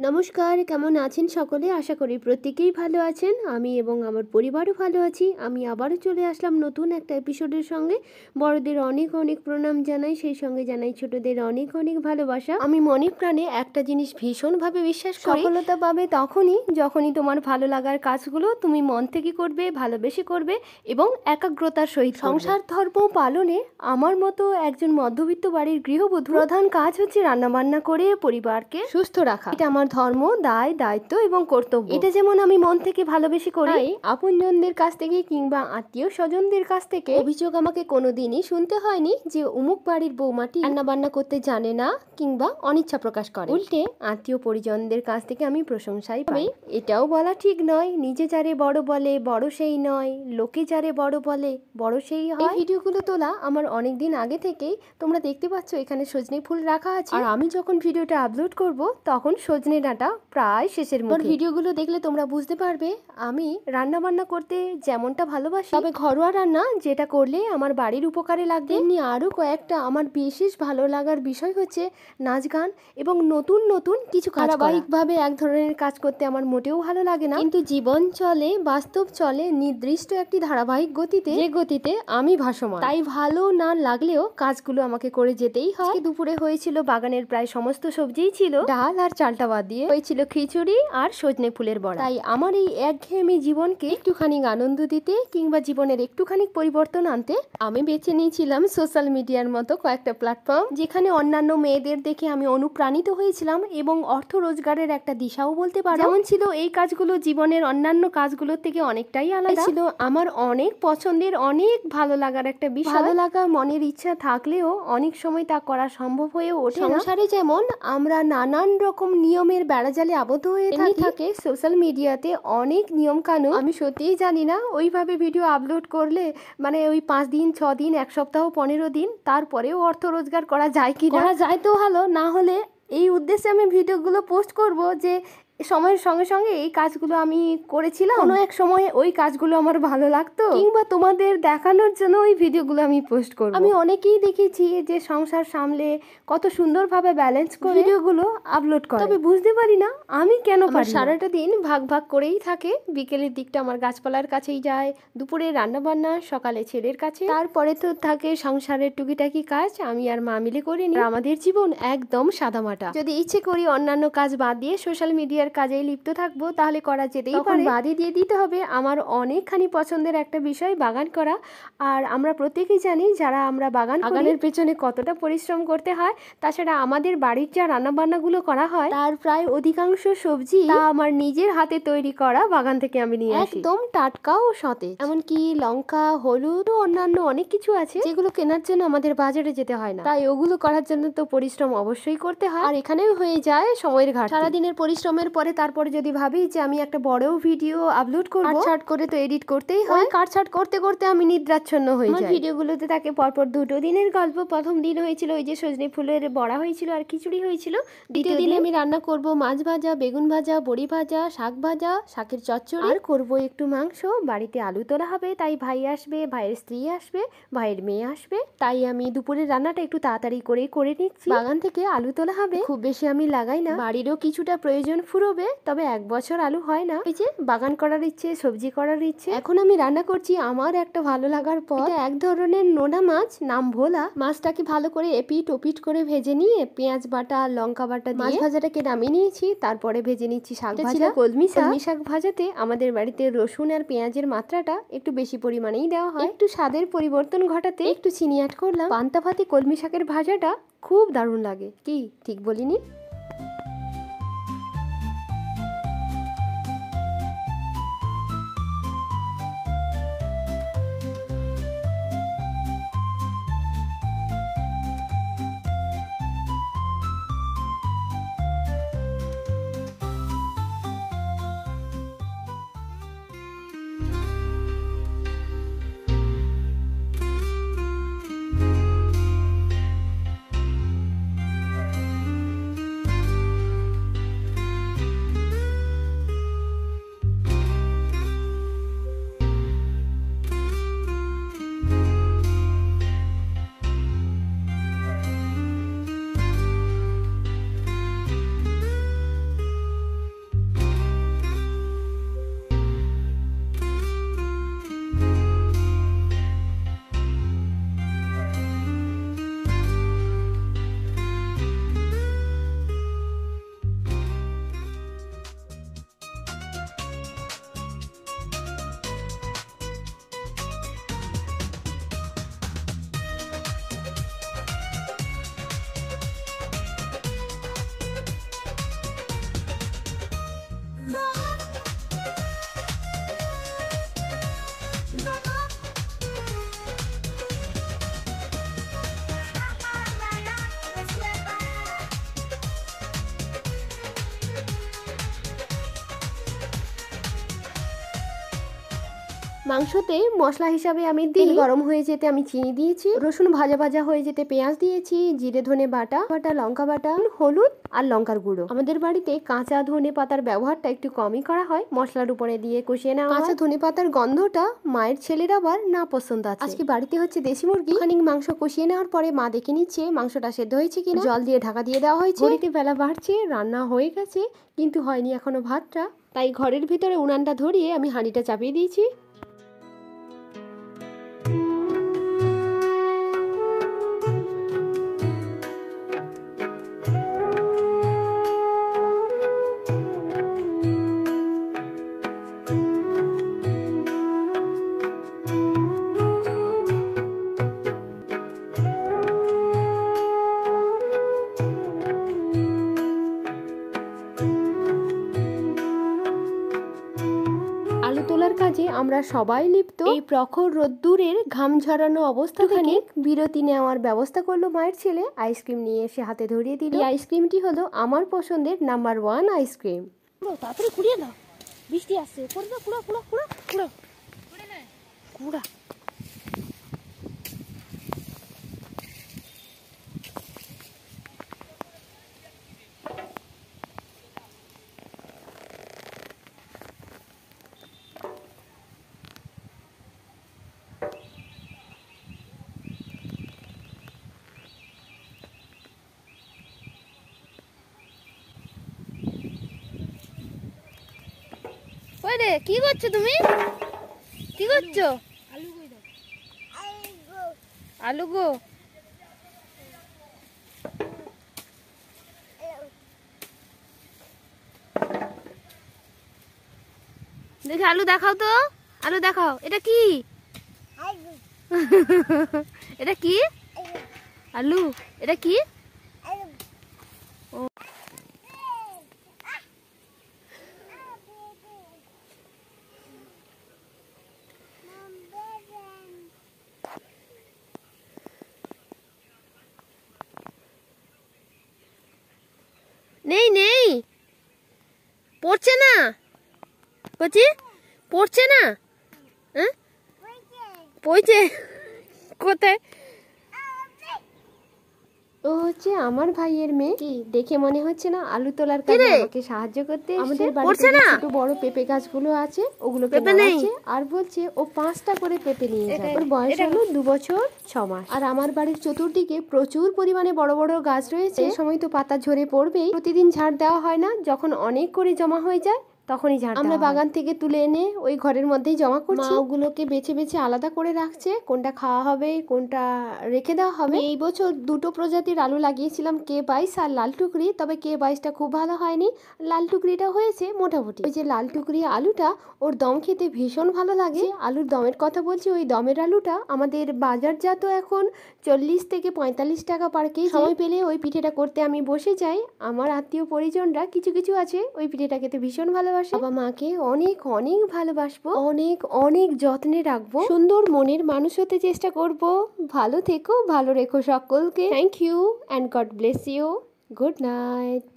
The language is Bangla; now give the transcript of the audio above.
নমস্কার, কেমন আছেন সকলে? আশা করি প্রত্যেকেই ভালো আছেন। আমি এবং আমার পরিবারও ভালো আছি। আমি আবারও চলে আসলাম নতুন একটা এপিসোডের সঙ্গে। বড়দের অনেক অনেক প্রণাম জানাই, সেই সঙ্গে জানাই ছোটদের অনেক অনেক ভালোবাসা। আমি মনে প্রাণে একটা জিনিস ভীষণভাবে বিশ্বাস করি, সফলতা পাবে যখনই তোমার ভালো লাগার কাজগুলো তুমি মন থেকে করবে, ভালোবেসে করবে এবং একাগ্রতার সহিত। সংসার ধর্ম পালনে আমার মতো একজন মধ্যবিত্ত বাড়ির গৃহবধূ প্রধান কাজ হচ্ছে রান্নাবান্না করে পরিবারকে সুস্থ রাখা। এটা আমার ধর্ম, দায়, দায়িত্ব এবং কর্তব্য। এটা যেমন আমি মন থেকে ভালোবেসে করি, আপনজনদের কাছ থেকে কিংবা আত্মীয় স্বজনদের কাছ থেকে অভিযোগ আমাকে কোনোদিনই শুনতে হয়নি যে অমুক বাড়ির বৌমাটি রান্নাবান্না করতে জানে না কিংবা অনিচ্ছা প্রকাশ করে। উল্টে আত্মীয় পরিজনদের কাছ থেকে আমি প্রশংসাই পাই। এটাও বলা ঠিক নয়, নিজে যারে বড় বলে বড় সেই নয়, লোকে যারে বড় বলে বড় সেই হয়। এই ভিডিওগুলো তোলা আমার অনেক দিন আগে থেকেই। তোমরা দেখতে পাচ্ছ এখানে সজনে ফুল রাখা আছে, আর আমি যখন ভিডিওটা আপলোড করব তখন সজনে ডাঁটা প্রায় শেষের মুখে। ভিডিওগুলো দেখলে তোমরা বুঝতে পারবে আমি রান্না বান্না করতে যেমনটা ভালোবাসি, তবে ঘরোয়া রান্না যেটা করলে আমার বাড়ির উপকারে লাগবে। এমনি আরও কয়েকটা আমার বিশেষ ভালো লাগার বিষয় হচ্ছে নাচ গান এবং নতুন নতুন কিছু ধারাবাহিকভাবে এক ধরনের কাজ করতে আমার মোটেও ভালো লাগে না। কিন্তু জীবন চলে, বাস্তব চলে নির্দিষ্ট একটি ধারাবাহিক গতিতে, যে গতিতে আমি ভাসমান। তাই ভালো না লাগলেও কাজগুলো আমাকে করে যেতেই হয়। দুপুরে হয়েছিল বাগানের প্রায় সমস্ত সবজিই ছিল, ডাল আর চালটা বাদ দিয়ে হয়েছিল খিচুড়ি আর সজনে ফুলের বড়া। তাই আমার এই একঘেয়েমি জীবনকে একটুখানি আনন্দ দিতে কিংবা জীবনের একটুখানি পরিবর্তন আনতে আমি বেছে নিয়েছিলাম সোশ্যাল মিডিয়ার মতো কয়েকটা প্ল্যাটফর্ম, যেখানে অন্যান্য মেয়েদের দেখে আমি অনুপ্রাণিত হয়েছিলাম এবং অর্থ রোজগারের একটা দিশাও বলতে পারো। যেমন ছিল এই কাজগুলো জীবনের অন্যান্য কাজগুলোর থেকে অনেকটাই আলাদা ছিল। আমার অনেক পছন্দের, অনেক ভালো লাগার একটা বিষয়। ভালো লাগা মনের ইচ্ছা থাকলেও অনেক সময় তা করা সম্ভব হয়ে ওঠে না। সংসারে যেমন আমরা নানান রকম নিয়মের বেড়াজালে আবদ্ধ হয়ে থাকে, সোশ্যাল মিডিয়াতে অনেক নিয়ম কানুন। আমি সত্যিই জানি না ওইভাবে ভিডিও আপলোড করলে মানে ওই 5 দিন 6 দিন 1 সপ্তাহ 15 দিন তারপরেও অর্থ রোজগার করা যায় কি? করা যায় তো ভালো, না হলে এই উদ্দেশ্যে আমি ভিডিওগুলো পোস্ট করব যে সময়ের সঙ্গে সঙ্গে এই কাজগুলো আমি করেছিলাম, কোনো এক সময় ওই কাজগুলো আমার ভালো লাগতো, কিংবা তোমাদের দেখানোর জন্য ওই ভিডিওগুলো আমি পোস্ট করব। আমি অনেকেই দেখেছি যে সংসার সামলে কত সুন্দরভাবে ব্যালেন্স করে ভিডিওগুলো আপলোড করে, তবে বুঝতে পারি না আমি কেন পারি। সারাটা দিন ভাগ ভাগ করেই থাকে। বিকেলের দিকটা আমার গাছপালার কাছেই যায়, দুপুরে রান্নাবান্না, সকালে ছেলের কাছে, তারপরে তো থাকে সংসারের টুকিটাকি কাজ আমি আর মা মিলে করে নিই। আমাদের জীবন একদম সাদামাটা। যদি ইচ্ছে করি অন্যান্য কাজ বাদ দিয়ে সোশ্যাল মিডিয়ার কাজেই লিপ্ত থাকবো তাহলে করা যেতেই পারে। বাদই দিয়ে দিতে হবে আমার অনেকখানি পছন্দের একটা বিষয় বাগান করা। আর আমরা প্রত্যেকেই জানি যারা আমরা বাগানের পেছনে কতটা পরিশ্রম করতে হয়। তাছাড়া আমাদের বাড়ির যা রান্নাবান্নাগুলো করা হয় তার প্রায় অধিকাংশ সবজি তা আমার নিজের হাতে তৈরি করা বাগান থেকে আমি নিয়ে আসি, একদম টাটকা ও সতেজ। এমনকি লঙ্কা, হলুদ ও অন্যান্য অনেক কিছু আছে যেগুলো কেনার জন্য আমাদের বাজারে যেতে হয় না। তাই ওগুলো করার জন্য তো পরিশ্রম অবশ্যই করতে হয়, আর এখানেও হয়ে যায় সময়ের ঘাটতি। সারাদিনের পরিশ্রমের পরে তারপরে যদি ভাবি যে আমি একটা বড় ভিডিও আপলোড করব, কাটছাট করে তো এডিট করতেই হয়। কাটছাট করতে করতে আমি নিদ্রাচ্ছন্ন হয়ে যাই। ভিডিওগুলোতে থাকে পরপর 2 দিনের গল্প। প্রথম দিন হয়েছিল ওই যে সজনে ফুলের বড়া হয়েছিল আর খিচুড়ি হয়েছিল। দ্বিতীয় দিনে আমি রান্না করব মাছ ভাজা, বেগুন ভাজা, বড়ি ভাজা, শাক ভাজা, শাকের চচ্চড়ি, আর করব একটু মাংস। বাড়িতে আলু তোলা হবে, তাই ভাই আসবে, ভাইয়ের স্ত্রী আসবে, ভাইয়ের মেয়ে আসবে, তাই আমি দুপুরের রান্নাটা একটু তাড়াতাড়ি করে নিচ্ছি। বাগান থেকে আলু তোলা হবে, খুব বেশি আমি লাগাই না, বাড়িরও কিছুটা প্রয়োজন ফুরোবে, তবে 1 বছর আলু হয় না। এই যে বাগান করার ইচ্ছে, সবজি করার ইচ্ছে। এখন আমি রান্না করছি আমার একটা ভালো লাগার পদ, এক ধরনের নোনা মাছ, নাম ভোলা। মাছটাকে ভালো করে এপিট ওপিট করে ভেজে নিয়ে পেঁয়াজ বাটা, লঙ্কা বাটা দিয়ে মাছ ভাজাটাকে নামিয়ে নিয়েছি। তারপরে ভেজে নিচ্ছি শাক ভাজা, কলমি শাক ভাজাতে আমাদের বাড়িতে রসুন আর পেঁয়াজের মাত্রাটা একটু বেশি পরিমাণেই দেওয়া হয়। একটু স্বাদের পরিবর্তন ঘটাতে একটু চিনি অ্যাড করলাম। পান্তা ভাতে কলমি শাকের ভাজাটা খুব দারুণ লাগে। কি ঠিক বলিনি? মাংসতে মশলা হিসাবে আমি তেল গরম হয়ে যেতে আমি চিনি দিয়েছি, রসুন ভাজা ভাজা হয়ে যেতে পেঁয়াজ দিয়েছি, জিরে ধনে বাটা লঙ্কা বাটা, হলুদ আর লঙ্কার গুঁড়ো। আমাদের বাড়িতে কাঁচা ধনে পাতার ব্যবহারটা একটু কমই করা হয়, মশলার উপরে দিয়ে কষিয়ে নেওয়া। কাঁচা ধনে পাতার গন্ধটা মায়ের ছেলের আবার না পছন্দ আছে। আজকে বাড়িতে হচ্ছে দেশি মুরগি। খানিক মাংস কষিয়ে নেওয়ার পরে মা দেখে নিচ্ছে মাংসটা সেদ্ধ হয়েছে কিনা। জল দিয়ে ঢাকা দিয়ে দেওয়া হয়েছে। ঘড়িতে বেলা বাড়ছে, রান্না হয়ে গেছে কিন্তু হয়নি এখনো ভাতটা, তাই ঘরের ভিতরে উনানটা ধরিয়ে আমি হাঁড়িটা চাপিয়ে দিয়েছি। আলু তোলার কাজে আমরা সবাই লিপ্ত। এই প্রখর রোদ্দুরের ঘাম ঝরানো অবস্থা থেকে বিরতি নেওয়ার ব্যবস্থা করলো মায়ের ছেলে। আইসক্রিম নিয়ে এসে হাতে ধরিয়ে দিল। এই আইসক্রিমটি হলো আমার পছন্দের নাম্বার 1 আইসক্রিম। তাড়াতাড়ি কুড়িয়ে দাও, বৃষ্টি আসছে। কুড়া কুড়া কুড়া কুড়া কুড়া কুড়া। ওই রে, কি করছো তুমি? কি করছো? আলু গো। দেখি আলু দেখাও তো, আলু দেখাও। এটা কি? এটা কি আলু? এটা কি? নেই নেই, পড়ছে না কচি, পড়ছে না। হ্যাঁ পড়ছে কোথায়? ও হচ্ছে আমার ভাইয়ের মেয়ে। কি দেখে মনে হচ্ছে না আলু তোলার কাজে আমাকে সাহায্য করতে এসেছে। আমাদের বাড়িতে ছোট বড় পেঁপে গাছগুলো আছে, ওগুলোকে নাড়াচ্ছে আর বলছে ও 5টা করে পেঁপে নিয়ে যাবে। ওর বয়স হলো 2 বছর 6 মাস। আর আমার বাড়ির চতুর্দিকে প্রচুর পরিমাণে বড় বড় গাছ রয়েছে। এই সময় তো পাতা ঝরে পড়বেই। প্রতিদিন ঝাড় দেওয়া হয় না, যখন অনেক করে জমা হয়ে যায় তখনই ঝাড়। আমরা বাগান থেকে তুলে এনে ওই ঘরের মধ্যেই জমা করছি। মা ওগুলোকে বেছে বেছে আলাদা করে রাখছে, কোনটা খাওয়া হবে কোনটা রেখে দেওয়া হবে। এই বছর 2টো প্রজাতির আলু লাগিয়েছিলাম, K22 আর লাল টুকরি। তবে K22টা খুব ভালো হয়নি, লাল টুকরিটা হয়েছে মোটামুটি। ওই যে লাল টুকরি আলুটা, ওর দম খেতে ভীষণ ভালো লাগে। আলুর দমের কথা বলছি, ওই দমের আলুটা আমাদের বাজারজাত এখন 40 থেকে 45 টাকা পার কেজি। সময় পেলে ওই পিঠেটা করতে আমি বসে যাই। আমার আত্মীয় পরিজনরা কিছু কিছু আছে ওই পিঠেটা খেতে ভীষণ ভালোবাসে। বাবা মাকে অনেক অনেক ভালোবাসবো, অনেক অনেক যত্নে রাখবো, সুন্দর মনের মানুষ হতে চেষ্টা করব। ভালো থেকো, ভালো রেখো সকলকে। Thank you and God bless you. Good night.